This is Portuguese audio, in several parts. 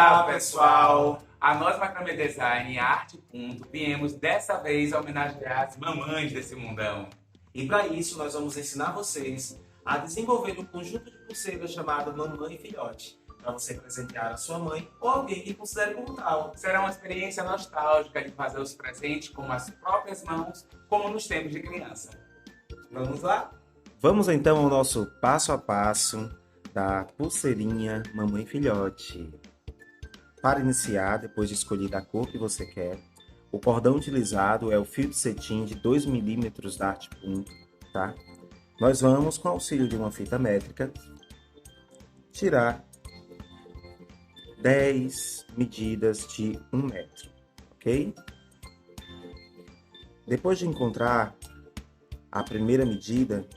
Olá, pessoal! A nós, Macramê Design e Arte Ponto, viemos dessa vez homenagear as mamães desse mundão. E para isso, nós vamos ensinar vocês a desenvolver um conjunto de pulseiras chamado Mamãe e Filhote, para você presentear a sua mãe ou alguém que considere como tal. Será uma experiência nostálgica de fazer os presentes com as próprias mãos, como nos tempos de criança. Vamos lá? Vamos então ao nosso passo a passo da pulseirinha Mamãe e Filhote. Para iniciar, depois de escolher a cor que você quer, o cordão utilizado é o fio de cetim de 2 mm da Arte Ponto, tá? Nós vamos, com auxílio de uma fita métrica, tirar 10 medidas de 1 metro, ok? Depois de encontrar a primeira medida,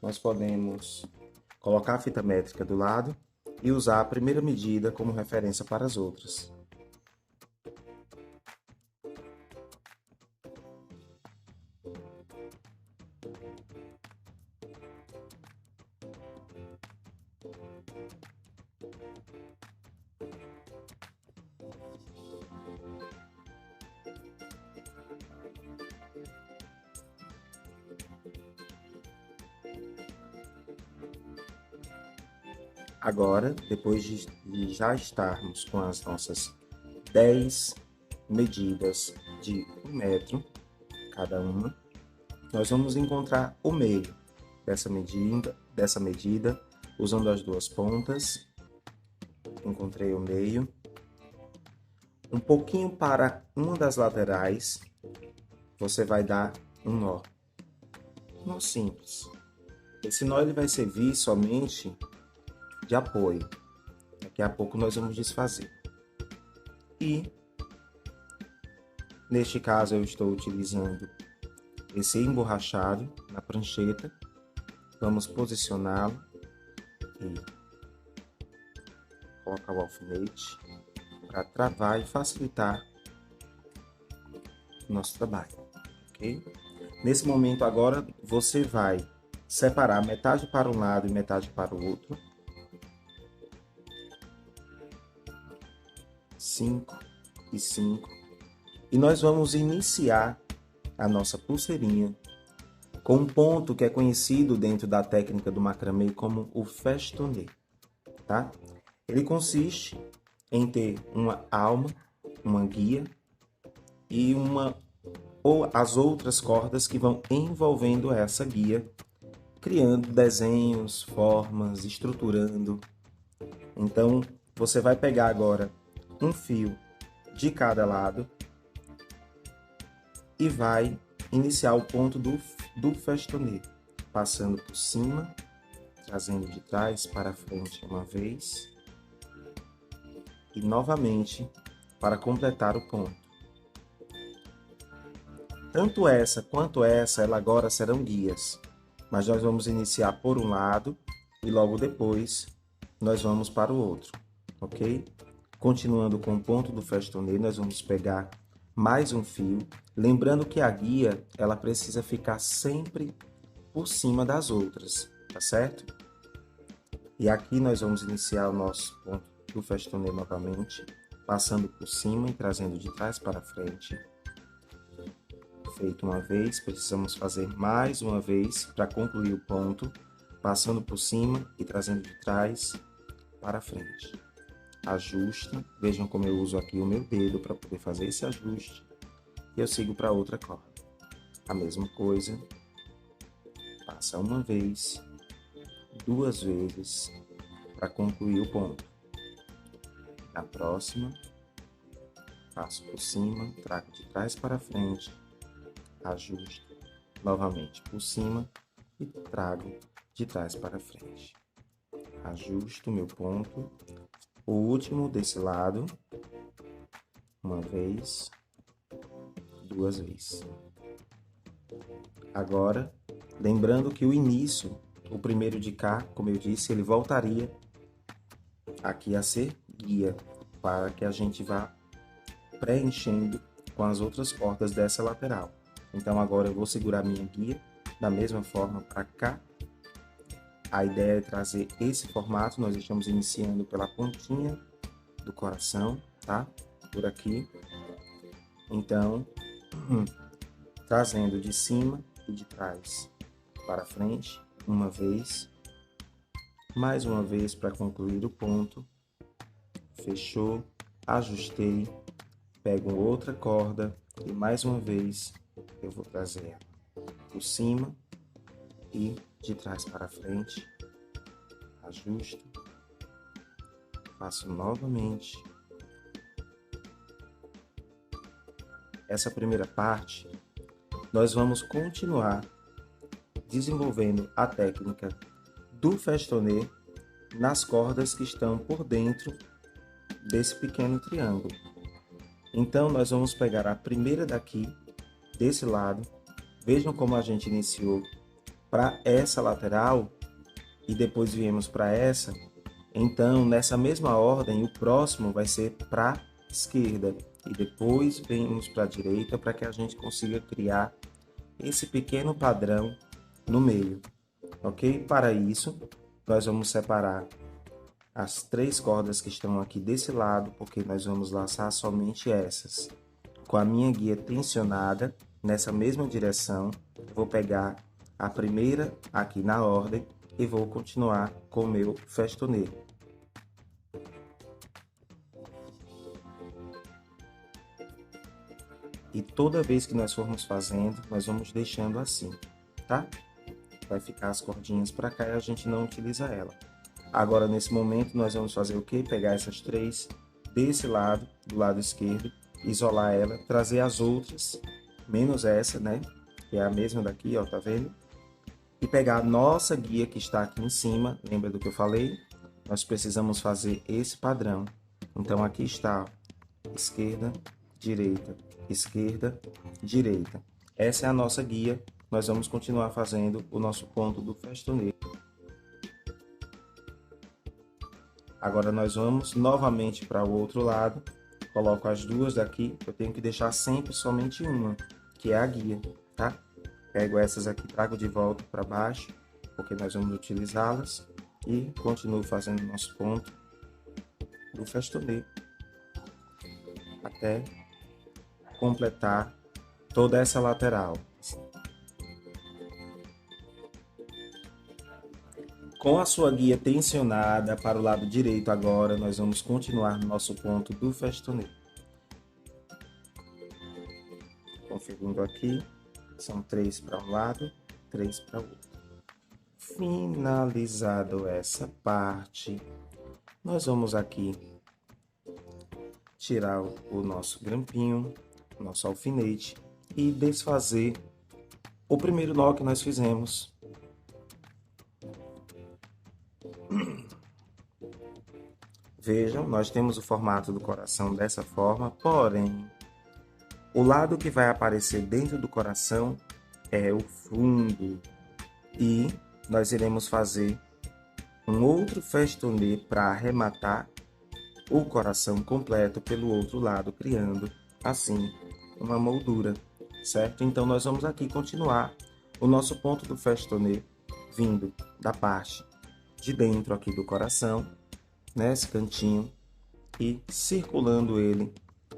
nós podemos colocar a fita métrica do lado e usar a primeira medida como referência para as outras. Agora, depois de já estarmos com as nossas 10 medidas de 1 metro cada uma, nós vamos encontrar o meio dessa medida usando as duas pontas. Encontrei o meio. Um pouquinho para uma das laterais, você vai dar um nó. Nó simples. Esse nó ele vai servir somente de apoio. Daqui a pouco nós vamos desfazer. E neste caso eu estou utilizando esse emborrachado na prancheta. Vamos posicioná-lo e colocar o alfinete para travar e facilitar o nosso trabalho, ok? Nesse momento agora você vai separar metade para um lado e metade para o outro. 5 e 5. E nós vamos iniciar a nossa pulseirinha com um ponto que é conhecido dentro da técnica do macramê como o festonê, tá? Ele consiste em ter uma alma, uma guia e ou as outras cordas que vão envolvendo essa guia, criando desenhos, formas, estruturando. Então, você vai pegar agora um fio de cada lado e vai iniciar o ponto do festonê, passando por cima, trazendo de trás para frente uma vez e novamente para completar o ponto. Tanto essa quanto essa, ela agora serão guias, mas nós vamos iniciar por um lado e logo depois nós vamos para o outro, ok? Continuando com o ponto do festonê, nós vamos pegar mais um fio, lembrando que a guia ela precisa ficar sempre por cima das outras, tá certo? E aqui nós vamos iniciar o nosso ponto do festonê novamente, passando por cima e trazendo de trás para frente. Feito uma vez, precisamos fazer mais uma vez para concluir o ponto, passando por cima e trazendo de trás para frente. Ajusta, vejam como eu uso aqui o meu dedo para poder fazer esse ajuste e eu sigo para outra corda. A mesma coisa, passa uma vez, duas vezes para concluir o ponto. Na próxima, passo por cima, trago de trás para frente, ajusto novamente por cima e trago de trás para frente. Ajusto meu ponto. O último desse lado, uma vez, duas vezes. Agora, lembrando que o início, o primeiro de cá, como eu disse, ele voltaria aqui a ser guia, para que a gente vá preenchendo com as outras cordas dessa lateral. Então agora eu vou segurar minha guia da mesma forma para cá. A ideia é trazer esse formato, nós estamos iniciando pela pontinha do coração, tá? Por aqui. Então, trazendo de cima e de trás para frente, uma vez. Mais uma vez para concluir o ponto. Fechou, ajustei, pego outra corda e mais uma vez eu vou trazer por cima e de trás para frente. Ajusto, faço novamente. Essa primeira parte, nós vamos continuar desenvolvendo a técnica do festonê nas cordas que estão por dentro desse pequeno triângulo. Então, nós vamos pegar a primeira daqui, desse lado. Vejam como a gente iniciou para essa lateral e depois viemos para essa. Então, nessa mesma ordem, o próximo vai ser para a esquerda e depois vemos para a direita para que a gente consiga criar esse pequeno padrão no meio, ok? Para isso, nós vamos separar as 3 cordas que estão aqui desse lado, porque nós vamos laçar somente essas. Com a minha guia tensionada, nessa mesma direção, vou pegar a primeira aqui na ordem e vou continuar com o meu festonê. E toda vez que nós formos fazendo, nós vamos deixando assim, tá? Vai ficar as cordinhas para cá e a gente não utiliza ela. Agora, nesse momento, nós vamos fazer o quê? Pegar essas 3 desse lado, do lado esquerdo, isolar ela, trazer as outras, menos essa, né? Que é a mesma daqui, ó, tá vendo? E pegar a nossa guia que está aqui em cima, lembra do que eu falei? Nós precisamos fazer esse padrão. Então, aqui está, ó, esquerda, direita, esquerda, direita. Essa é a nossa guia. Nós vamos continuar fazendo o nosso ponto do festonê. Agora nós vamos novamente para o outro lado. Coloco as 2 daqui. Eu tenho que deixar sempre somente uma, que é a guia, tá? Pego essas aqui, trago de volta para baixo, porque nós vamos utilizá-las. E continuo fazendo o nosso ponto do festonê. Até completar toda essa lateral. Com a sua guia tensionada para o lado direito agora, nós vamos continuar no nosso ponto do festonê. Conferindo aqui, são 3 para um lado, 3 para o outro. Finalizado essa parte, nós vamos aqui tirar o nosso grampinho, o nosso alfinete e desfazer o primeiro nó que nós fizemos. Vejam, nós temos o formato do coração dessa forma, porém, o lado que vai aparecer dentro do coração é o fundo. E nós iremos fazer um outro festonê para arrematar o coração completo pelo outro lado, criando, assim, uma moldura, certo? Então, nós vamos aqui continuar o nosso ponto do festonê vindo da parte de dentro aqui do coração, nesse cantinho, e circulando ele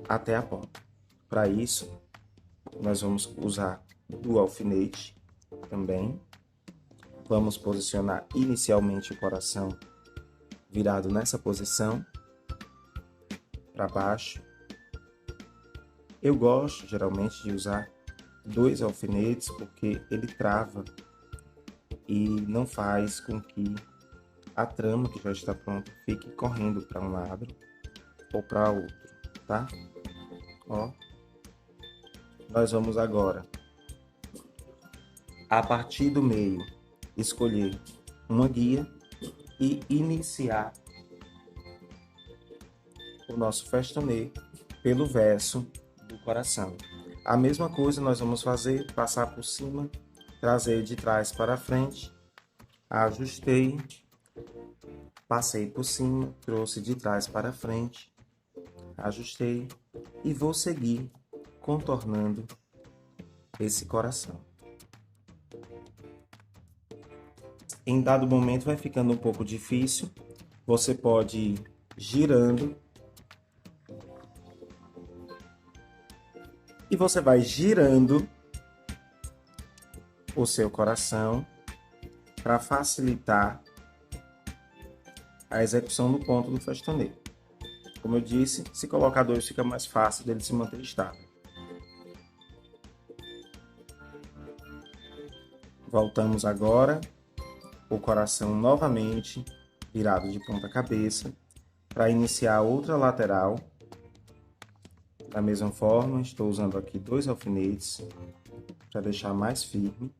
até a ponta. Para isso, nós vamos usar o alfinete também. Vamos posicionar inicialmente o coração virado nessa posição, para baixo. Eu gosto geralmente de usar 2 alfinetes porque ele trava e não faz com que a trama que já está pronta fique correndo para um lado ou para outro, tá? Ó, nós vamos agora, a partir do meio, escolher uma guia e iniciar o nosso festonê pelo verso do coração. A mesma coisa nós vamos fazer, passar por cima, trazer de trás para frente, ajustei, passei por cima, trouxe de trás para frente, ajustei e vou seguir contornando esse coração. Em dado momento vai ficando um pouco difícil, você pode ir girando E você vai girando o seu coração para facilitar a execução do ponto do festonê. Como eu disse, se colocar dois fica mais fácil dele se manter estável. Voltamos agora, o coração novamente virado de ponta cabeça, para iniciar outra lateral. Da mesma forma, estou usando aqui 2 alfinetes para deixar mais firme.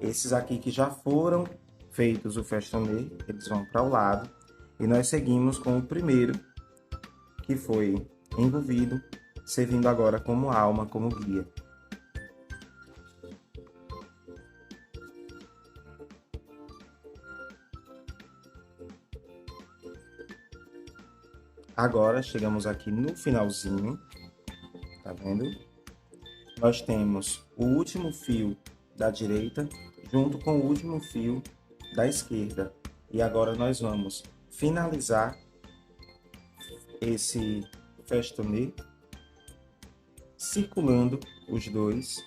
Esses aqui que já foram feitos o festonê, eles vão para o lado. E nós seguimos com o primeiro, que foi envolvido, servindo agora como alma, como guia. Agora chegamos aqui no finalzinho, tá vendo? Nós temos o último fio da direita junto com o último fio da esquerda. E agora nós vamos finalizar esse festonê circulando os dois.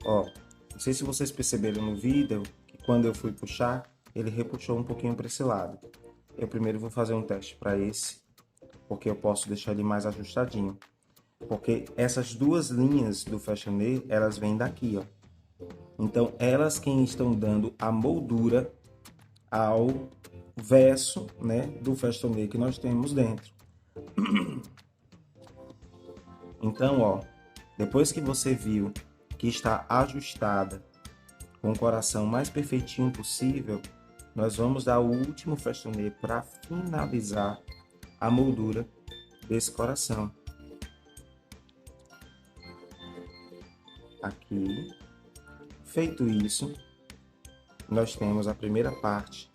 Ó, não sei se vocês perceberam no vídeo que quando eu fui puxar, ele repuxou um pouquinho para esse lado. Eu primeiro vou fazer um teste para esse, porque eu posso deixar ele mais ajustadinho. Porque essas duas linhas do festonê, elas vêm daqui, ó. Então, elas quem estão dando a moldura ao verso, né, do festonê que nós temos dentro. Então, ó, depois que você viu que está ajustada com o coração mais perfeitinho possível, nós vamos dar o último festonê para finalizar a moldura desse coração. Aqui, feito isso, nós temos a primeira parte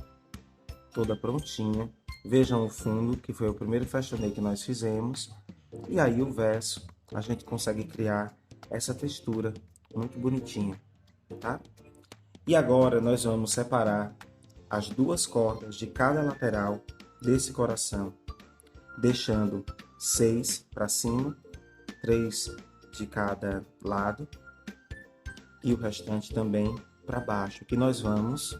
toda prontinha. Vejam o fundo, que foi o primeiro festonê que nós fizemos. E aí o verso, a gente consegue criar essa textura muito bonitinha, tá? E agora nós vamos separar as duas cordas de cada lateral desse coração, deixando 6 para cima, 3 de cada lado e o restante também para baixo, que nós vamos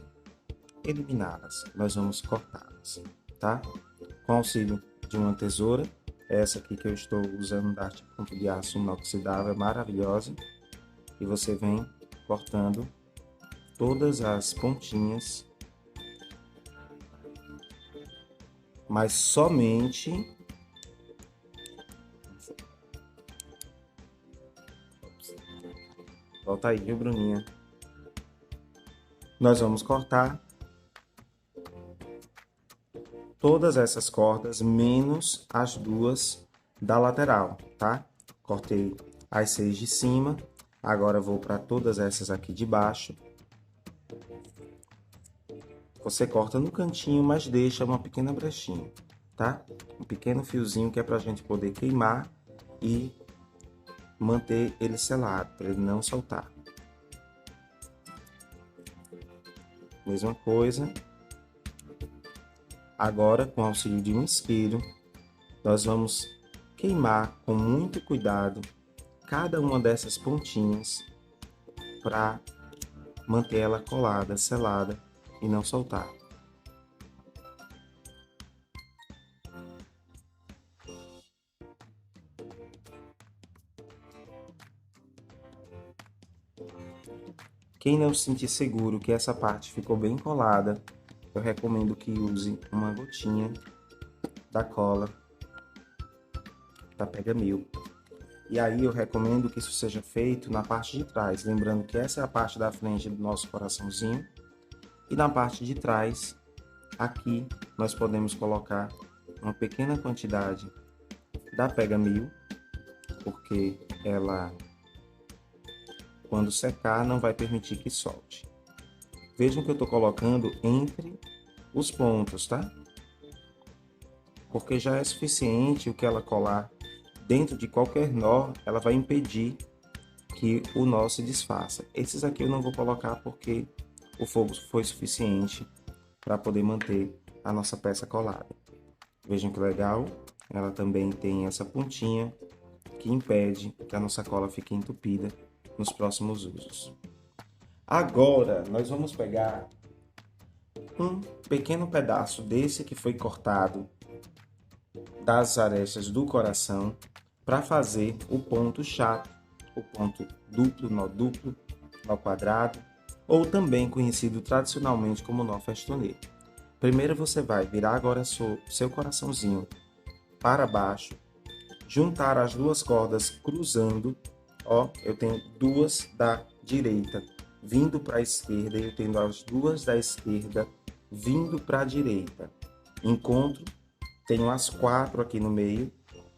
eliminá-las, nós vamos cortá-las, tá? Com auxílio de uma tesoura, essa aqui que eu estou usando da Arte Ponto de Aço inoxidável, é maravilhosa, e você vem cortando todas as pontinhas, mas somente volta aí, viu, Bruninha? Nós vamos cortar todas essas cordas, menos as duas da lateral, tá? Cortei as 6 de cima, agora vou para todas essas aqui de baixo. Você corta no cantinho, mas deixa uma pequena brechinha, tá? Um pequeno fiozinho que é pra gente poder queimar e manter ele selado, para ele não soltar. Mesma coisa. Agora, com o auxílio de um isqueiro, nós vamos queimar com muito cuidado cada uma dessas pontinhas para manter ela colada, selada e não soltar. Quem não se sentir seguro que essa parte ficou bem colada, eu recomendo que use uma gotinha da cola da Pega Mil. E aí eu recomendo que isso seja feito na parte de trás, lembrando que essa é a parte da frente do nosso coraçãozinho. E na parte de trás, aqui, nós podemos colocar uma pequena quantidade da Pega Mil, porque ela, quando secar, não vai permitir que solte. Vejam que eu estou colocando entre os pontos, tá? Porque já é suficiente o que ela colar dentro de qualquer nó, ela vai impedir que o nó se desfaça. Esses aqui eu não vou colocar porque o fogo foi suficiente para poder manter a nossa peça colada. Vejam que legal, ela também tem essa pontinha que impede que a nossa cola fique entupida nos próximos usos. Agora, nós vamos pegar um pequeno pedaço desse que foi cortado das arestas do coração para fazer o ponto chato, o ponto duplo, nó quadrado, ou também conhecido tradicionalmente como nó festoneiro. Primeiro você vai virar agora seu coraçãozinho para baixo, juntar as duas cordas cruzando, ó, eu tenho duas da direita vindo para a esquerda e eu tenho as duas da esquerda vindo para a direita. Encontro, tenho as 4 aqui no meio.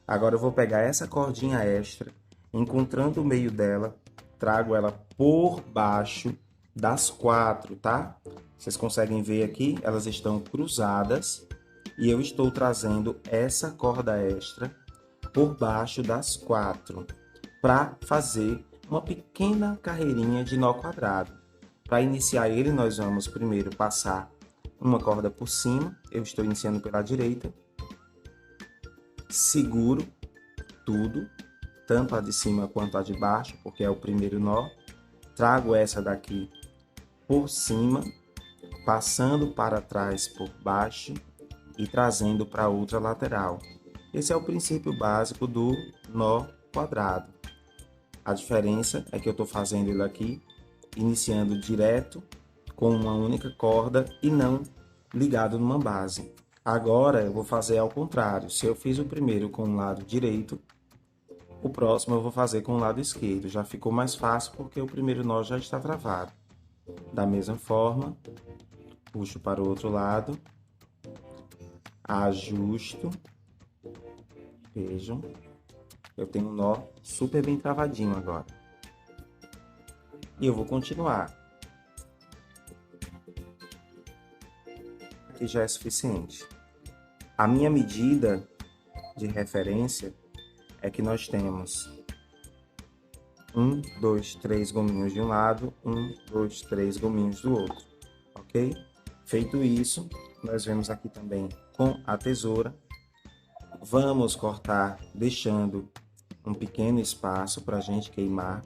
Agora eu vou pegar essa cordinha extra, encontrando o meio dela, trago ela por baixo das 4, tá? Vocês conseguem ver aqui, elas estão cruzadas e eu estou trazendo essa corda extra por baixo das 4 para fazer uma pequena carreirinha de nó quadrado. Para iniciar ele, nós vamos primeiro passar uma corda por cima, eu estou iniciando pela direita, seguro tudo, tanto a de cima quanto a de baixo, porque é o primeiro nó, trago essa daqui por cima, passando para trás por baixo e trazendo para a outra lateral. Esse é o princípio básico do nó quadrado. A diferença é que eu estou fazendo ele aqui, iniciando direto com uma única corda e não ligado numa base. Agora eu vou fazer ao contrário. Se eu fiz o primeiro com o lado direito, o próximo eu vou fazer com o lado esquerdo. Já ficou mais fácil porque o primeiro nó já está travado. Da mesma forma, puxo para o outro lado, ajusto, vejam, eu tenho um nó super bem travadinho agora. E eu vou continuar. Aqui já é suficiente. A minha medida de referência é que nós temos 1, 2, 3 gominhos de um lado, 1, 2, 3 gominhos do outro, ok? Feito isso, nós vemos aqui também com a tesoura. Vamos cortar deixando um pequeno espaço para a gente queimar.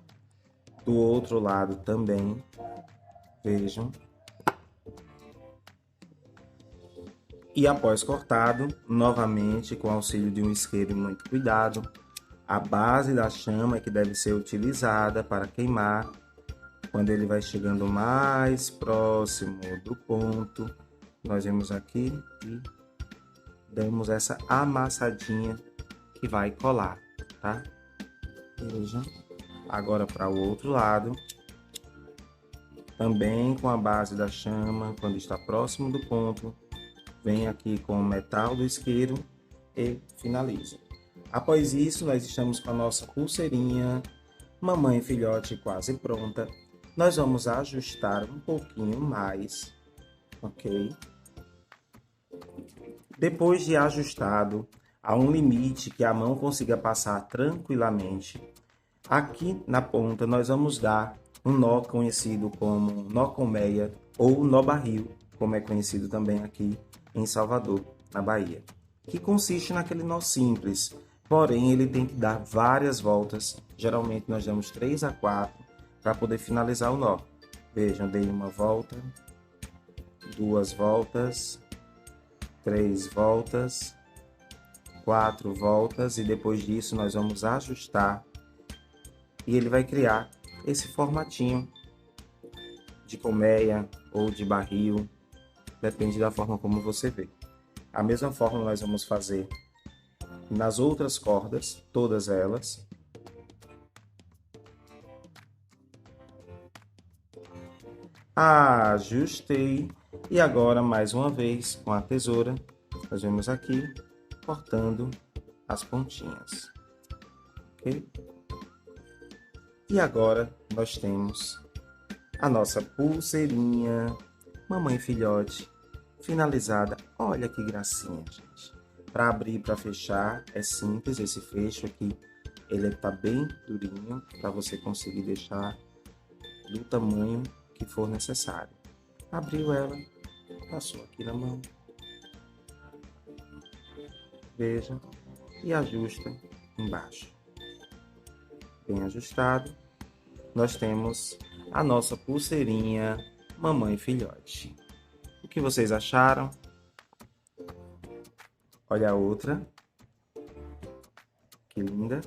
Do outro lado também, vejam. E após cortado, novamente com auxílio de um isqueiro e muito cuidado, a base da chama é que deve ser utilizada para queimar. Quando ele vai chegando mais próximo do ponto, nós vemos aqui e damos essa amassadinha que vai colar, tá? Veja. Agora para o outro lado, também com a base da chama, quando está próximo do ponto, vem aqui com o metal do isqueiro e finaliza. Após isso, nós estamos com a nossa pulseirinha mamãe e filhote quase pronta. Nós vamos ajustar um pouquinho mais, ok? Depois de ajustado a um limite que a mão consiga passar tranquilamente, aqui na ponta nós vamos dar um nó conhecido como nó colmeia ou nó barril, como é conhecido também aqui em Salvador, na Bahia, que consiste naquele nó simples, porém ele tem que dar várias voltas. Geralmente nós damos 3 a 4 para poder finalizar o nó. Vejam, dei uma volta, 2 voltas, 3 voltas, 4 voltas e depois disso nós vamos ajustar e ele vai criar esse formatinho de colmeia ou de barril, depende da forma como você vê. A mesma forma nós vamos fazer nas outras cordas, todas elas. Ajustei e agora mais uma vez com a tesoura nós vamos aqui cortando as pontinhas, ok? E agora nós temos a nossa pulseirinha mamãe e filhote finalizada. Olha que gracinha, gente. Para abrir e para fechar é simples. Esse fecho aqui ele tá bem durinho para você conseguir deixar do tamanho que for necessário. Abriu ela, passou aqui na mão, veja, e ajusta embaixo. bem ajustado, nós temos a nossa pulseirinha mamãe e filhote. O que vocês acharam? Olha a outra. Que linda.